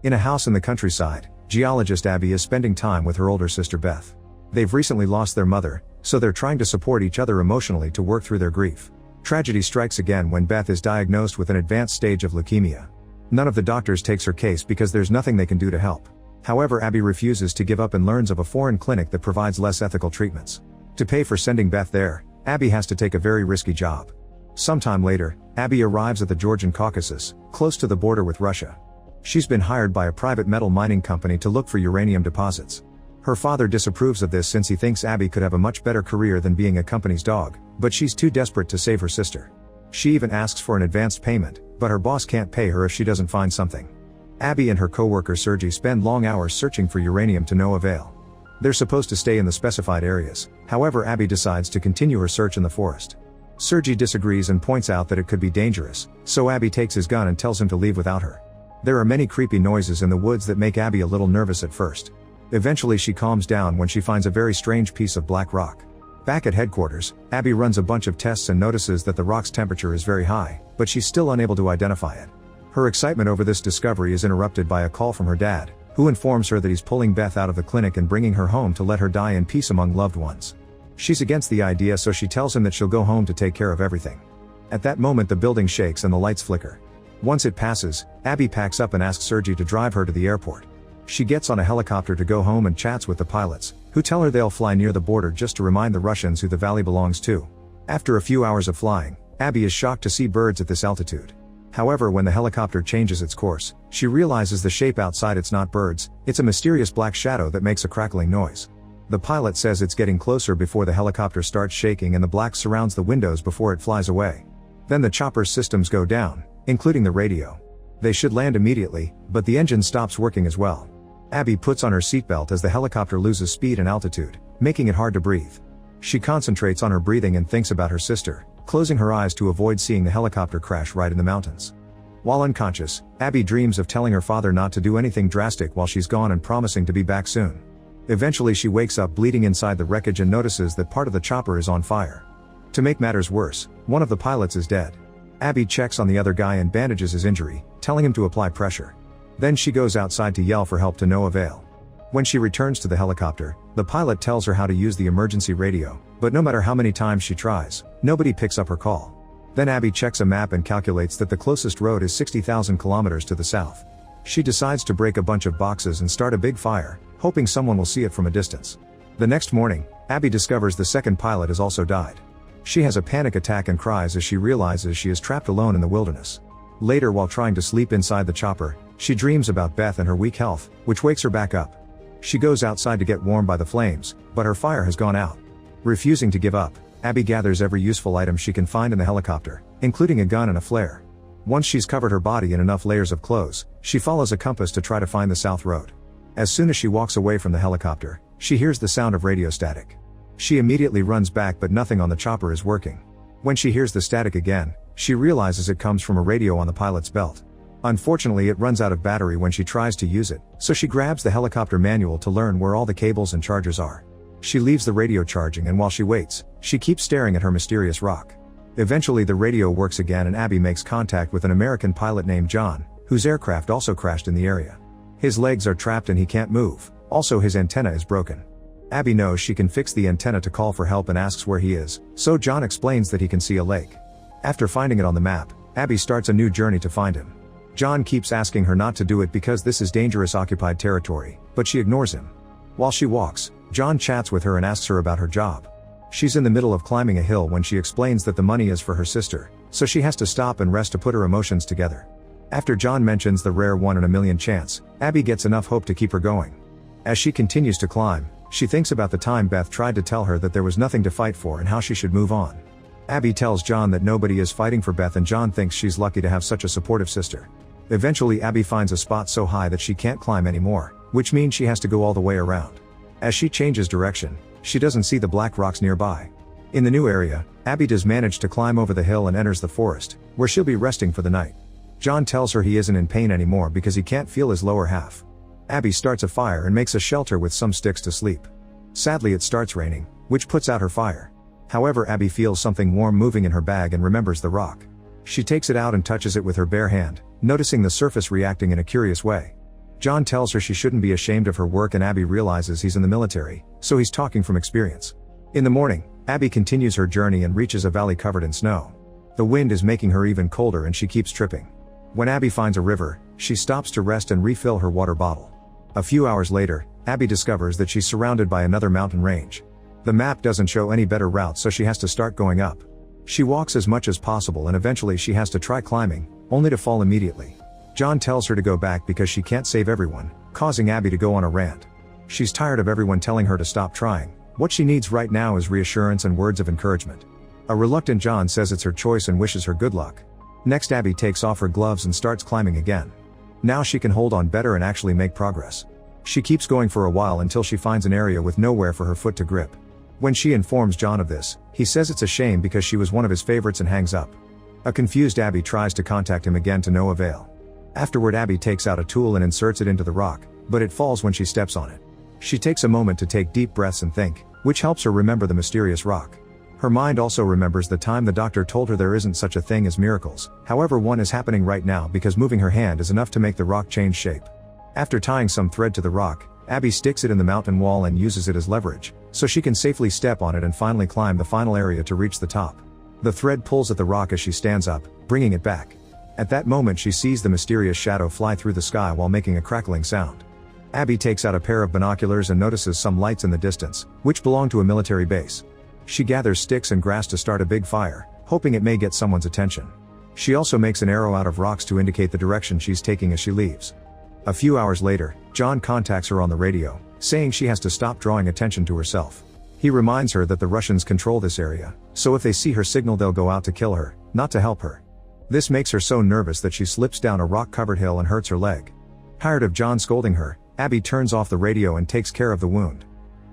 In a house in the countryside, geologist Abby is spending time with her older sister Beth. They've recently lost their mother, so they're trying to support each other emotionally to work through their grief. Tragedy strikes again when Beth is diagnosed with an advanced stage of leukemia. None of the doctors takes her case because there's nothing they can do to help. However, Abby refuses to give up and learns of a foreign clinic that provides less ethical treatments. To pay for sending Beth there, Abby has to take a very risky job. Sometime later, Abby arrives at the Georgian Caucasus, close to the border with Russia. She's been hired by a private metal mining company to look for uranium deposits. Her father disapproves of this since he thinks Abby could have a much better career than being a company's dog, but she's too desperate to save her sister. She even asks for an advanced payment, but her boss can't pay her if she doesn't find something. Abby and her co-worker Sergey spend long hours searching for uranium to no avail. They're supposed to stay in the specified areas, however Abby decides to continue her search in the forest. Sergey disagrees and points out that it could be dangerous, so Abby takes his gun and tells him to leave without her. There are many creepy noises in the woods that make Abby a little nervous at first. Eventually she calms down when she finds a very strange piece of black rock. Back at headquarters, Abby runs a bunch of tests and notices that the rock's temperature is very high, but she's still unable to identify it. Her excitement over this discovery is interrupted by a call from her dad, who informs her that he's pulling Beth out of the clinic and bringing her home to let her die in peace among loved ones. She's against the idea, so she tells him that she'll go home to take care of everything. At that moment the building shakes and the lights flicker. Once it passes, Abby packs up and asks Sergey to drive her to the airport. She gets on a helicopter to go home and chats with the pilots, who tell her they'll fly near the border just to remind the Russians who the valley belongs to. After a few hours of flying, Abby is shocked to see birds at this altitude. However, when the helicopter changes its course, she realizes the shape outside it's not birds, it's a mysterious black shadow that makes a crackling noise. The pilot says it's getting closer before the helicopter starts shaking and the black surrounds the windows before it flies away. Then the chopper's systems go down, including the radio. They should land immediately, but the engine stops working as well. Abby puts on her seatbelt as the helicopter loses speed and altitude, making it hard to breathe. She concentrates on her breathing and thinks about her sister, closing her eyes to avoid seeing the helicopter crash right in the mountains. While unconscious, Abby dreams of telling her father not to do anything drastic while she's gone and promising to be back soon. Eventually she wakes up bleeding inside the wreckage and notices that part of the chopper is on fire. To make matters worse, one of the pilots is dead. Abby checks on the other guy and bandages his injury, telling him to apply pressure. Then she goes outside to yell for help to no avail. When she returns to the helicopter, the pilot tells her how to use the emergency radio, but no matter how many times she tries, nobody picks up her call. Then Abby checks a map and calculates that the closest road is 60,000 kilometers to the south. She decides to break a bunch of boxes and start a big fire, hoping someone will see it from a distance. The next morning, Abby discovers the second pilot has also died. She has a panic attack and cries as she realizes she is trapped alone in the wilderness. Later, while trying to sleep inside the chopper, she dreams about Beth and her weak health, which wakes her back up. She goes outside to get warm by the flames, but her fire has gone out. Refusing to give up, Abby gathers every useful item she can find in the helicopter, including a gun and a flare. Once she's covered her body in enough layers of clothes, she follows a compass to try to find the south road. As soon as she walks away from the helicopter, she hears the sound of radio static. She immediately runs back, but nothing on the chopper is working. When she hears the static again, she realizes it comes from a radio on the pilot's belt. Unfortunately, it runs out of battery when she tries to use it, so she grabs the helicopter manual to learn where all the cables and chargers are. She leaves the radio charging, and while she waits, she keeps staring at her mysterious rock. Eventually the radio works again and Abby makes contact with an American pilot named John, whose aircraft also crashed in the area. His legs are trapped and he can't move, also his antenna is broken. Abby knows she can fix the antenna to call for help and asks where he is, so John explains that he can see a lake. After finding it on the map, Abby starts a new journey to find him. John keeps asking her not to do it because this is dangerous occupied territory, but she ignores him. While she walks, John chats with her and asks her about her job. She's in the middle of climbing a hill when she explains that the money is for her sister, so she has to stop and rest to put her emotions together. After John mentions the rare 1 in a million chance, Abby gets enough hope to keep her going. As she continues to climb, she thinks about the time Beth tried to tell her that there was nothing to fight for and how she should move on. Abby tells John that nobody is fighting for Beth and John thinks she's lucky to have such a supportive sister. Eventually Abby finds a spot so high that she can't climb anymore, which means she has to go all the way around. As she changes direction, she doesn't see the black rocks nearby. In the new area, Abby does manage to climb over the hill and enters the forest, where she'll be resting for the night. John tells her he isn't in pain anymore because he can't feel his lower half. Abby starts a fire and makes a shelter with some sticks to sleep. Sadly, it starts raining, which puts out her fire. However, Abby feels something warm moving in her bag and remembers the rock. She takes it out and touches it with her bare hand, noticing the surface reacting in a curious way. John tells her she shouldn't be ashamed of her work, and Abby realizes he's in the military, so he's talking from experience. In the morning, Abby continues her journey and reaches a valley covered in snow. The wind is making her even colder and she keeps tripping. When Abby finds a river, she stops to rest and refill her water bottle. A few hours later, Abby discovers that she's surrounded by another mountain range. The map doesn't show any better route, so she has to start going up. She walks as much as possible and eventually she has to try climbing, only to fall immediately. John tells her to go back because she can't save everyone, causing Abby to go on a rant. She's tired of everyone telling her to stop trying. What she needs right now is reassurance and words of encouragement. A reluctant John says it's her choice and wishes her good luck. Next, Abby takes off her gloves and starts climbing again. Now she can hold on better and actually make progress. She keeps going for a while until she finds an area with nowhere for her foot to grip. When she informs John of this, he says it's a shame because she was one of his favorites and hangs up. A confused Abby tries to contact him again to no avail. Afterward, Abby takes out a tool and inserts it into the rock, but it falls when she steps on it. She takes a moment to take deep breaths and think, which helps her remember the mysterious rock. Her mind also remembers the time the doctor told her there isn't such a thing as miracles, however one is happening right now because moving her hand is enough to make the rock change shape. After tying some thread to the rock, Abby sticks it in the mountain wall and uses it as leverage, so she can safely step on it and finally climb the final area to reach the top. The thread pulls at the rock as she stands up, bringing it back. At that moment she sees the mysterious shadow fly through the sky while making a crackling sound. Abby takes out a pair of binoculars and notices some lights in the distance, which belong to a military base. She gathers sticks and grass to start a big fire, hoping it may get someone's attention. She also makes an arrow out of rocks to indicate the direction she's taking as she leaves. A few hours later, John contacts her on the radio, saying she has to stop drawing attention to herself. He reminds her that the Russians control this area, so if they see her signal they'll go out to kill her, not to help her. This makes her so nervous that she slips down a rock-covered hill and hurts her leg. Tired of John scolding her, Abby turns off the radio and takes care of the wound.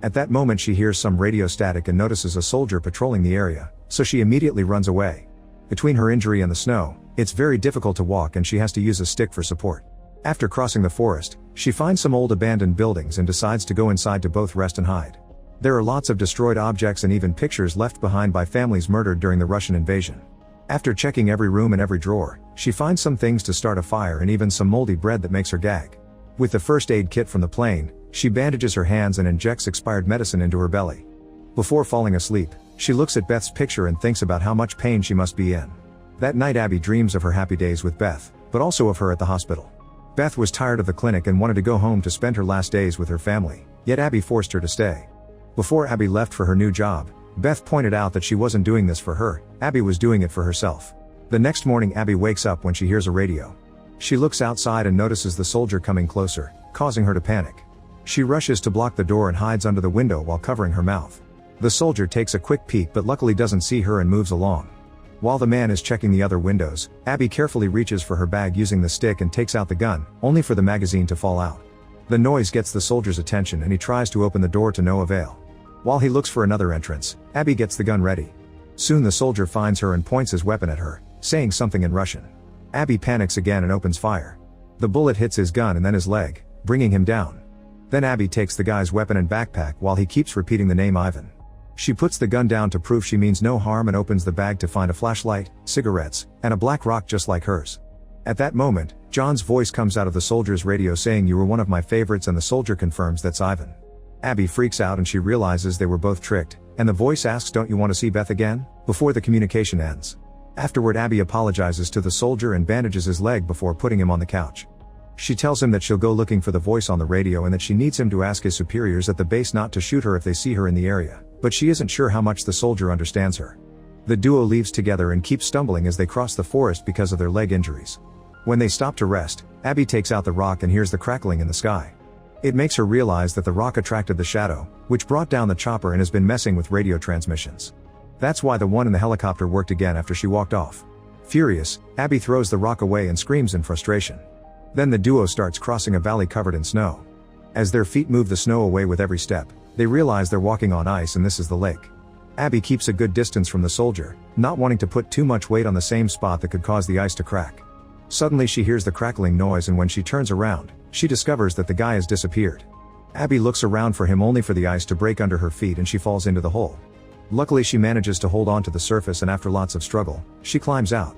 At that moment she hears some radio static and notices a soldier patrolling the area, so she immediately runs away. Between her injury and the snow, it's very difficult to walk and she has to use a stick for support. After crossing the forest, she finds some old abandoned buildings and decides to go inside to both rest and hide. There are lots of destroyed objects and even pictures left behind by families murdered during the Russian invasion. After checking every room and every drawer, she finds some things to start a fire and even some moldy bread that makes her gag. With the first aid kit from the plane, she bandages her hands and injects expired medicine into her belly. Before falling asleep, she looks at Beth's picture and thinks about how much pain she must be in. That night Abby dreams of her happy days with Beth, but also of her at the hospital. Beth was tired of the clinic and wanted to go home to spend her last days with her family, yet Abby forced her to stay. Before Abby left for her new job, Beth pointed out that she wasn't doing this for her, Abby was doing it for herself. The next morning Abby wakes up when she hears a radio. She looks outside and notices the soldier coming closer, causing her to panic. She rushes to block the door and hides under the window while covering her mouth. The soldier takes a quick peek but luckily doesn't see her and moves along. While the man is checking the other windows, Abby carefully reaches for her bag using the stick and takes out the gun, only for the magazine to fall out. The noise gets the soldier's attention and he tries to open the door to no avail. While he looks for another entrance, Abby gets the gun ready. Soon the soldier finds her and points his weapon at her, saying something in Russian. Abby panics again and opens fire. The bullet hits his gun and then his leg, bringing him down. Then Abby takes the guy's weapon and backpack while he keeps repeating the name Ivan. She puts the gun down to prove she means no harm and opens the bag to find a flashlight, cigarettes, and a black rock just like hers. At that moment, John's voice comes out of the soldier's radio saying you were one of my favorites, and the soldier confirms that's Ivan. Abby freaks out and she realizes they were both tricked, and the voice asks, "Don't you want to see Beth again?" before the communication ends. Afterward Abby apologizes to the soldier and bandages his leg before putting him on the couch. She tells him that she'll go looking for the voice on the radio and that she needs him to ask his superiors at the base not to shoot her if they see her in the area, but she isn't sure how much the soldier understands her. The duo leaves together and keeps stumbling as they cross the forest because of their leg injuries. When they stop to rest, Abby takes out the rock and hears the crackling in the sky. It makes her realize that the rock attracted the shadow, which brought down the chopper and has been messing with radio transmissions. That's why the one in the helicopter worked again after she walked off. Furious, Abby throws the rock away and screams in frustration. Then the duo starts crossing a valley covered in snow. As their feet move the snow away with every step, they realize they're walking on ice and this is the lake. Abby keeps a good distance from the soldier, not wanting to put too much weight on the same spot that could cause the ice to crack. Suddenly she hears the crackling noise, and when she turns around, she discovers that the guy has disappeared. Abby looks around for him only for the ice to break under her feet and she falls into the hole. Luckily she manages to hold on to the surface, and after lots of struggle, she climbs out.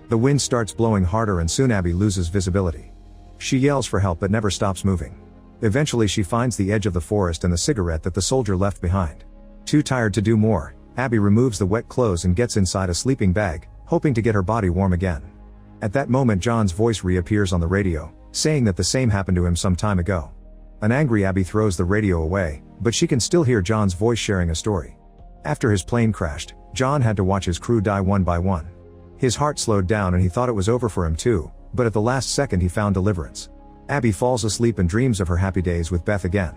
The wind starts blowing harder and soon Abby loses visibility. She yells for help but never stops moving. Eventually she finds the edge of the forest and the cigarette that the soldier left behind. Too tired to do more, Abby removes the wet clothes and gets inside a sleeping bag, hoping to get her body warm again. At that moment John's voice reappears on the radio, saying that the same happened to him some time ago. An angry Abby throws the radio away, but she can still hear John's voice sharing a story. After his plane crashed, John had to watch his crew die one by one. His heart slowed down and he thought it was over for him too, but at the last second he found deliverance. Abby falls asleep and dreams of her happy days with Beth again.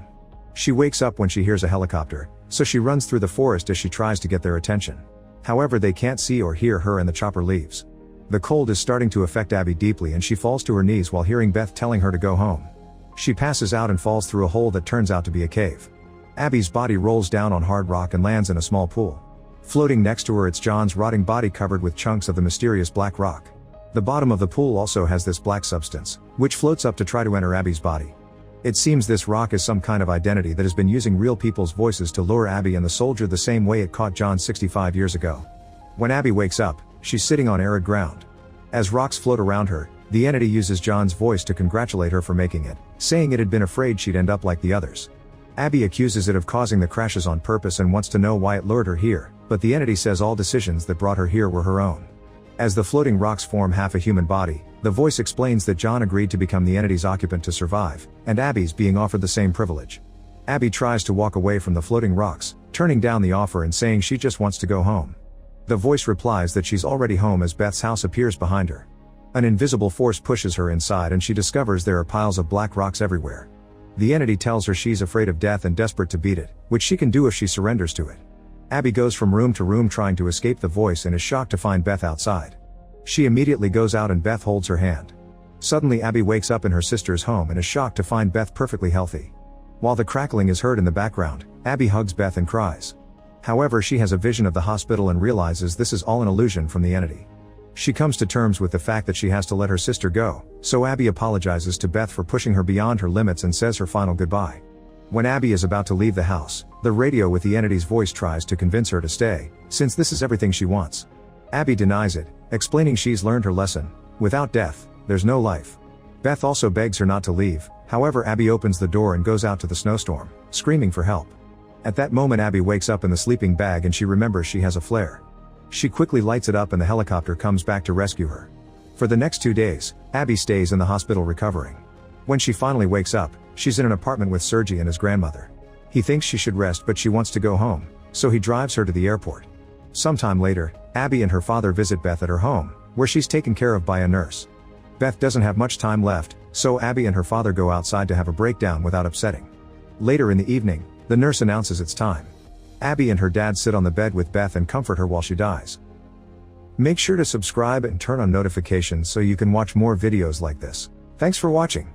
She wakes up when she hears a helicopter, so she runs through the forest as she tries to get their attention. However, they can't see or hear her and the chopper leaves. The cold is starting to affect Abby deeply and she falls to her knees while hearing Beth telling her to go home. She passes out and falls through a hole that turns out to be a cave. Abby's body rolls down on hard rock and lands in a small pool. Floating next to her it's John's rotting body covered with chunks of the mysterious black rock. The bottom of the pool also has this black substance, which floats up to try to enter Abby's body. It seems this rock is some kind of identity that has been using real people's voices to lure Abby and the soldier the same way it caught John 65 years ago. When Abby wakes up, she's sitting on arid ground. As rocks float around her, the entity uses John's voice to congratulate her for making it, saying it had been afraid she'd end up like the others. Abby accuses it of causing the crashes on purpose and wants to know why it lured her here, but the entity says all decisions that brought her here were her own. As the floating rocks form half a human body, the voice explains that John agreed to become the entity's occupant to survive, and Abby's being offered the same privilege. Abby tries to walk away from the floating rocks, turning down the offer and saying she just wants to go home. The voice replies that she's already home as Beth's house appears behind her. An invisible force pushes her inside and she discovers there are piles of black rocks everywhere. The entity tells her she's afraid of death and desperate to beat it, which she can do if she surrenders to it. Abby goes from room to room trying to escape the voice and is shocked to find Beth outside. She immediately goes out and Beth holds her hand. Suddenly Abby wakes up in her sister's home and is shocked to find Beth perfectly healthy. While the crackling is heard in the background, Abby hugs Beth and cries. However, she has a vision of the hospital and realizes this is all an illusion from the entity. She comes to terms with the fact that she has to let her sister go, so Abby apologizes to Beth for pushing her beyond her limits and says her final goodbye. When Abby is about to leave the house, the radio with the entity's voice tries to convince her to stay, since this is everything she wants. Abby denies it, explaining she's learned her lesson: without death, there's no life. Beth also begs her not to leave, however Abby opens the door and goes out to the snowstorm, screaming for help. At that moment Abby wakes up in the sleeping bag and she remembers she has a flare. She quickly lights it up and the helicopter comes back to rescue her. For the next 2 days, Abby stays in the hospital recovering. When she finally wakes up, she's in an apartment with Sergey and his grandmother. He thinks she should rest but she wants to go home, so he drives her to the airport. Sometime later, Abby and her father visit Beth at her home, where she's taken care of by a nurse. Beth doesn't have much time left, so Abby and her father go outside to have a breakdown without upsetting. Later in the evening, the nurse announces it's time. Abby and her dad sit on the bed with Beth and comfort her while she dies. Make sure to subscribe and turn on notifications so you can watch more videos like this. Thanks for watching.